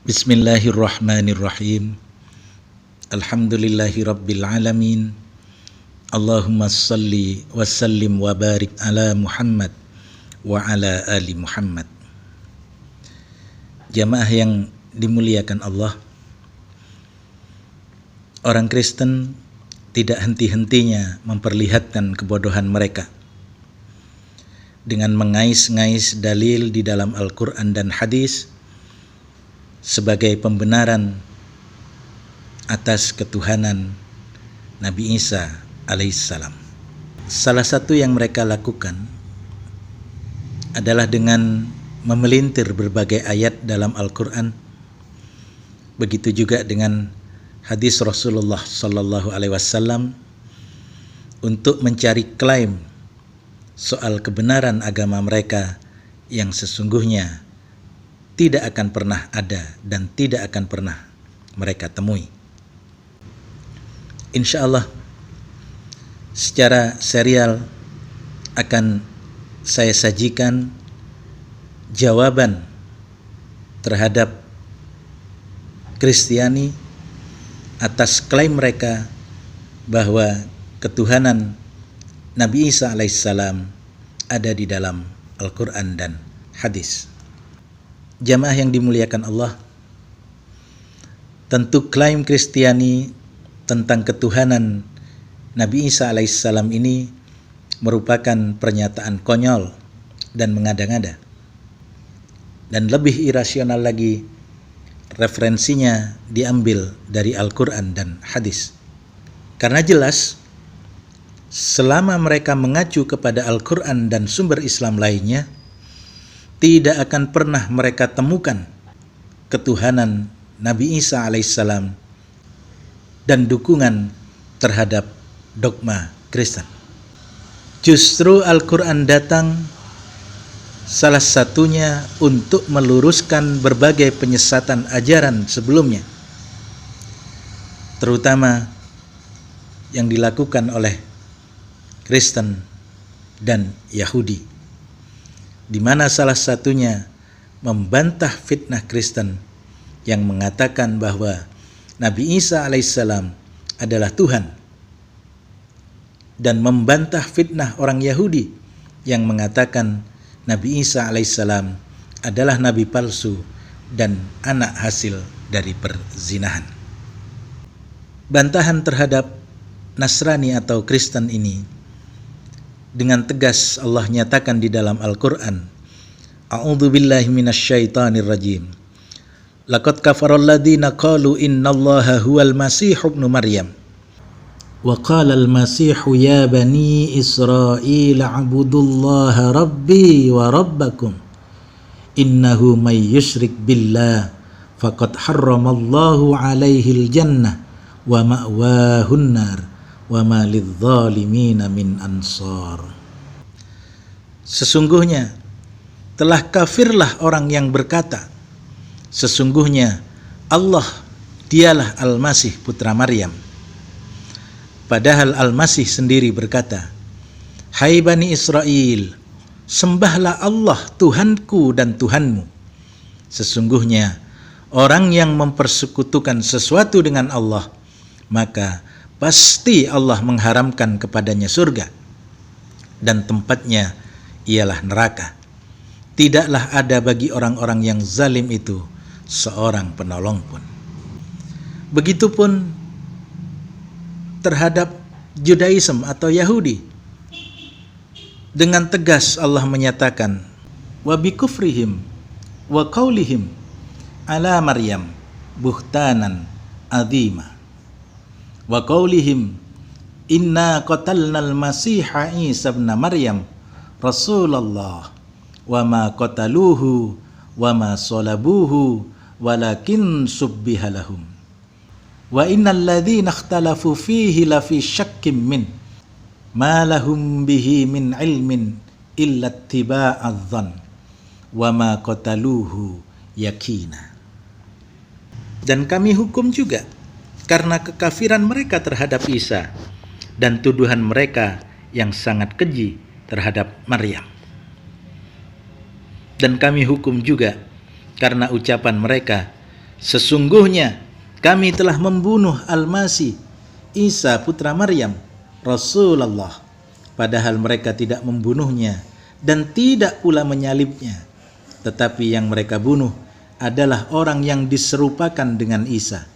Bismillahirrahmanirrahim. Alhamdulillahi rabbil alamin. Allahumma salli wa sallim wa barik ala Muhammad wa ala ali Muhammad. Jamaah yang dimuliakan Allah, orang Kristen tidak henti-hentinya memperlihatkan kebodohan mereka dengan mengais-ngais dalil di dalam Al-Quran dan hadis sebagai pembenaran atas ketuhanan Nabi Isa alaihissalam. Salah satu yang mereka lakukan adalah dengan memelintir berbagai ayat dalam Al-Quran, begitu juga dengan hadis Rasulullah Sallallahu Alaihi Wasallam untuk mencari klaim soal kebenaran agama mereka yang sesungguhnya tidak akan pernah ada dan tidak akan pernah mereka temui. Insya Allah secara serial akan saya sajikan jawaban terhadap Kristiani atas klaim mereka bahwa ketuhanan Nabi Isa alaihissalam ada di dalam Al-Quran dan hadis. Jamaah yang dimuliakan Allah, tentu klaim Kristiani tentang ketuhanan Nabi Isa alaihissalam ini merupakan pernyataan konyol dan mengada-ngada. Dan lebih irasional lagi, referensinya diambil dari Al-Quran dan hadis. Karena jelas, selama mereka mengacu kepada Al-Quran dan sumber Islam lainnya, tidak akan pernah mereka temukan ketuhanan Nabi Isa alaihissalam dan dukungan terhadap dogma Kristen. Justru Al-Quran datang salah satunya untuk meluruskan berbagai penyesatan ajaran sebelumnya, terutama yang dilakukan oleh Kristen dan Yahudi, di mana salah satunya membantah fitnah Kristen yang mengatakan bahwa Nabi Isa alaihissalam adalah Tuhan, dan membantah fitnah orang Yahudi yang mengatakan Nabi Isa alaihissalam adalah nabi palsu dan anak hasil dari perzinahan. Bantahan terhadap Nasrani atau Kristen ini dengan tegas Allah nyatakan di dalam Al-Quran, A'udzu billahi minasyaitonir rajim. Laqad kafaral ladzina qalu innallaha huwal masih ibnu Maryam. Wa qala al-masih ya bani Israil a'budullaha rabbi wa rabbakum. Innahu may yusyrik billah faqad harramallahu alaihil jannah wa ma'wahun nar wa ma lidzalimina min ansar. Sesungguhnya telah kafirlah orang yang berkata, sesungguhnya Allah dialah Al-Masih putra Maryam. Padahal Al-Masih sendiri berkata, hai Bani Israel, sembahlah Allah Tuhanku dan Tuhanmu. Sesungguhnya orang yang mempersekutukan sesuatu dengan Allah, maka pasti Allah mengharamkan kepadanya surga, dan tempatnya ialah neraka. Tidaklah ada bagi orang-orang yang zalim itu seorang penolong pun. Begitupun terhadap Judaism atau Yahudi. Dengan tegas Allah menyatakan, wa bikufrihim wa qaulihim ala Maryam buhtanan adzima. Wa qaulihim inna qatalnal masiha Isa ibn Maryam Rasulullah wa ma qataluhu wa ma salabuhu walakin subbiha lahum wa innal ladzina ikhtalafu fihi lafi syakkim min ma lahum bihi min ilmin illa ittiba'adz dzann wa ma qataluhu yakina. Dan kami hukum juga karena kekafiran mereka terhadap Isa dan tuduhan mereka yang sangat keji terhadap Maryam. Dan kami hukum juga karena ucapan mereka Sesungguhnya kami telah membunuh Al-Masih Isa putra Maryam, Rasulullah, padahal mereka tidak membunuhnya dan tidak pula menyalibnya, tetapi yang mereka bunuh adalah orang yang diserupakan dengan Isa.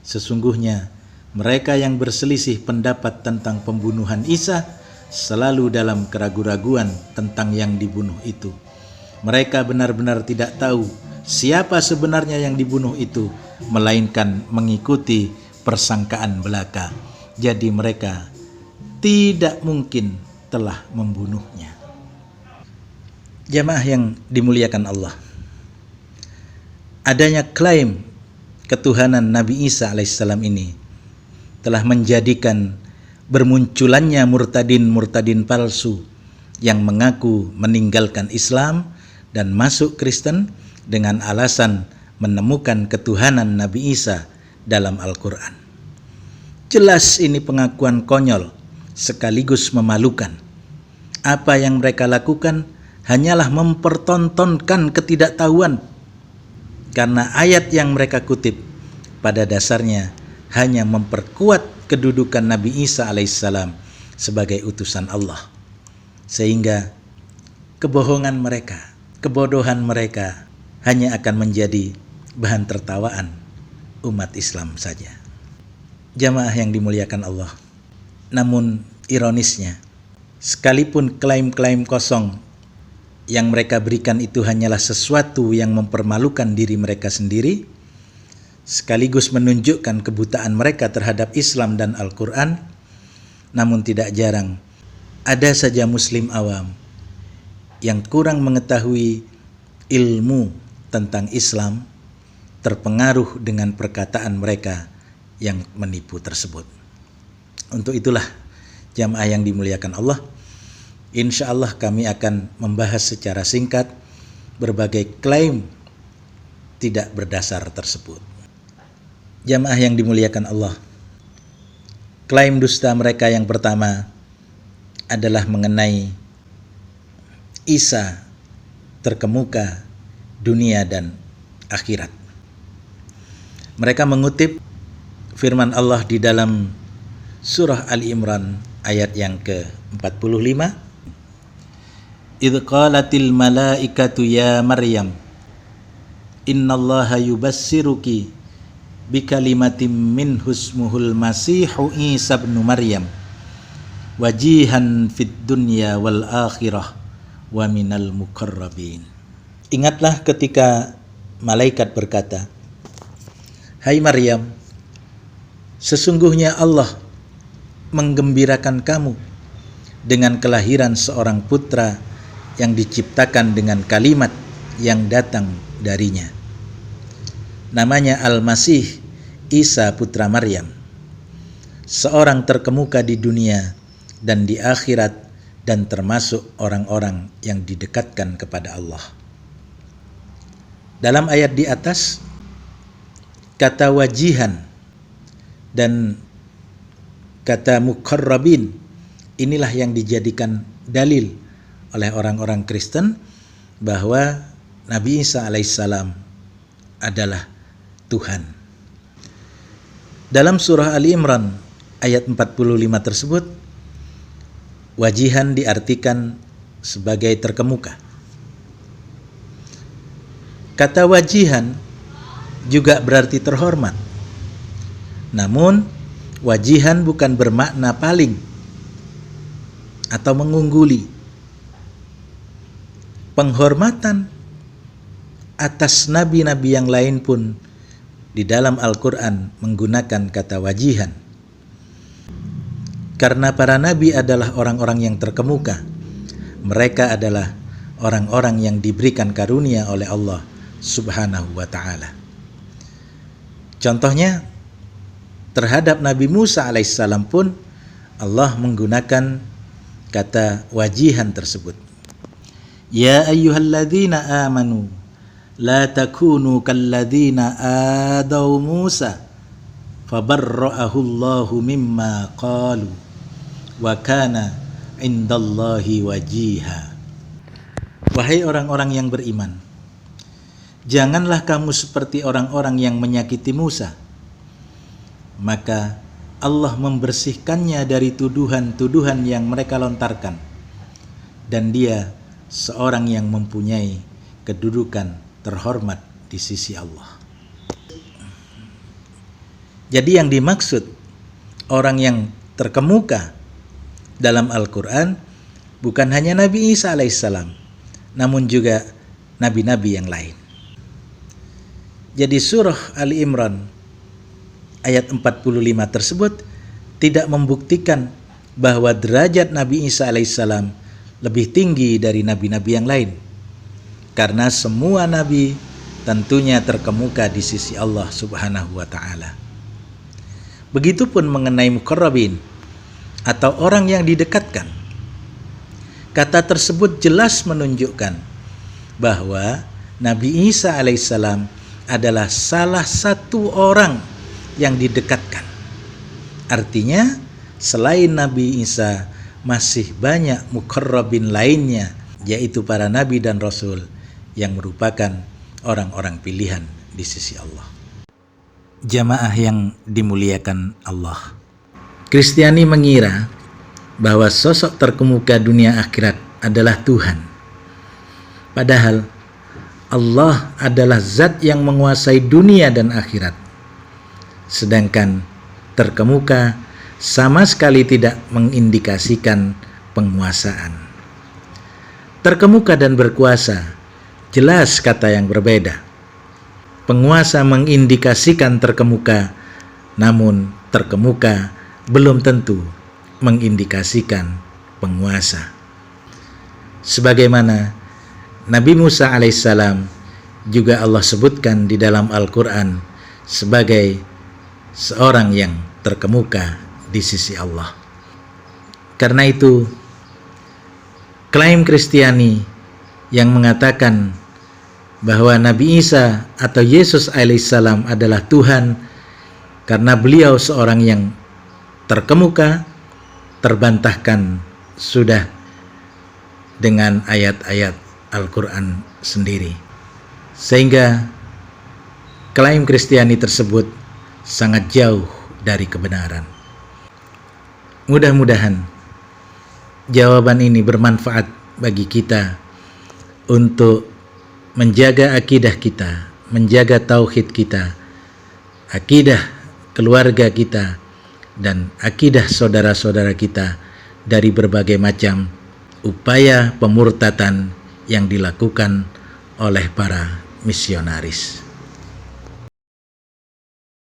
Sesungguhnya mereka yang berselisih pendapat tentang pembunuhan Isa selalu dalam keraguan-raguan tentang yang dibunuh itu. Mereka benar-benar tidak tahu siapa sebenarnya yang dibunuh itu, melainkan mengikuti persangkaan belaka. Jadi mereka tidak mungkin telah membunuhnya. Jamaah yang dimuliakan Allah, adanya klaim ketuhanan Nabi Isa alaihissalam ini telah menjadikan bermunculannya murtadin palsu yang mengaku meninggalkan Islam dan masuk Kristen dengan alasan menemukan ketuhanan Nabi Isa dalam Al-Quran. Jelas ini pengakuan konyol sekaligus memalukan. Apa yang mereka lakukan hanyalah mempertontonkan ketidaktahuan, karena ayat yang mereka kutip pada dasarnya hanya memperkuat kedudukan Nabi Isa alaihissalam sebagai utusan Allah, sehingga kebohongan mereka, kebodohan mereka hanya akan menjadi bahan tertawaan umat Islam saja. Jamaah yang dimuliakan Allah, namun ironisnya, sekalipun klaim-klaim kosong yang mereka berikan itu hanyalah sesuatu yang mempermalukan diri mereka sendiri, sekaligus menunjukkan kebutaan mereka terhadap Islam dan Al-Quran, namun tidak jarang ada saja muslim awam yang kurang mengetahui ilmu tentang Islam terpengaruh dengan perkataan mereka yang menipu tersebut. Untuk itulah jamaah yang dimuliakan Allah, insya Allah kami akan membahas secara singkat berbagai klaim tidak berdasar tersebut. Jamaah yang dimuliakan Allah, klaim dusta mereka yang pertama adalah mengenai Isa terkemuka dunia dan akhirat. Mereka mengutip firman Allah di dalam surah Ali Imran ayat yang ke-45. Idz qalatil malaikatu ya Maryam innallaha yubassiruki bikalimatin minhu ismuhul masihu Isa ibnu Maryam wajihan fid dunya wal akhirah wa minal muqarrabin. Ingatlah ketika malaikat berkata, "Hai Maryam, sesungguhnya Allah menggembirakan kamu dengan kelahiran seorang putra yang diciptakan dengan kalimat yang datang darinya. Namanya Al-Masih Isa putra Maryam, seorang terkemuka di dunia dan di akhirat dan termasuk orang-orang yang didekatkan kepada Allah." Dalam ayat di atas, kata wajihan dan kata muqarrabin inilah yang dijadikan dalil oleh orang-orang Kristen bahwa Nabi Isa alaihissalam adalah Tuhan. Dalam surah Ali Imran ayat 45 tersebut, wajihan diartikan sebagai terkemuka. Kata wajihan juga berarti terhormat. Namun wajihan bukan bermakna paling atau mengungguli. Penghormatan atas nabi-nabi yang lain pun di dalam Al-Quran menggunakan kata wajihan. Karena para nabi adalah orang-orang yang terkemuka. Mereka adalah orang-orang yang diberikan karunia oleh Allah Subhanahu wa ta'ala. Contohnya, terhadap Nabi Musa alaihissalam pun Allah menggunakan kata wajihan tersebut. Ya ayyuhalladzina amanu la takunu kalladzina adaw Musa fabarra'ahu Allahu mimma qalu wa kana indallahi wajiha. Wahai orang-orang yang beriman, janganlah kamu seperti orang-orang yang menyakiti Musa. Maka Allah membersihkannya dari tuduhan-tuduhan yang mereka lontarkan, dan dia seorang yang mempunyai kedudukan terhormat di sisi Allah. Jadi yang dimaksud orang yang terkemuka dalam Al-Quran bukan hanya Nabi Isa alaihissalam, namun juga nabi-nabi yang lain. Jadi surah Ali Imran ayat 45 tersebut tidak membuktikan bahwa derajat Nabi Isa alaihissalam lebih tinggi dari nabi-nabi yang lain, karena semua nabi tentunya terkemuka di sisi Allah Subhanahu wa ta'ala. Begitupun mengenai muqarrabin atau orang yang didekatkan. Kata tersebut jelas menunjukkan bahwa Nabi Isa alaihissalam adalah salah satu orang yang didekatkan. Artinya selain Nabi Isa masih banyak muqarrabin lainnya, yaitu para nabi dan rasul yang merupakan orang-orang pilihan di sisi Allah. Jamaah yang dimuliakan Allah, Kristiani mengira bahwa sosok terkemuka dunia akhirat adalah Tuhan. Padahal Allah adalah zat yang menguasai dunia dan akhirat. Sedangkan terkemuka sama sekali tidak mengindikasikan penguasaan. Terkemuka dan berkuasa jelas kata yang berbeda. Penguasa mengindikasikan terkemuka, namun terkemuka belum tentu mengindikasikan penguasa. Sebagaimana Nabi Musa alaihissalam juga Allah sebutkan di dalam Al-Quran sebagai seorang yang terkemuka di sisi Allah. Karena itu, klaim Kristiani yang mengatakan bahwa Nabi Isa atau Yesus alaihissalam adalah Tuhan karena beliau seorang yang terkemuka, terbantahkan sudah dengan ayat-ayat Al-Quran sendiri. Sehingga klaim Kristiani tersebut sangat jauh dari kebenaran. Mudah-mudahan jawaban ini bermanfaat bagi kita untuk menjaga akidah kita, menjaga tauhid kita, akidah keluarga kita, dan akidah saudara-saudara kita dari berbagai macam upaya pemurtatan yang dilakukan oleh para misionaris.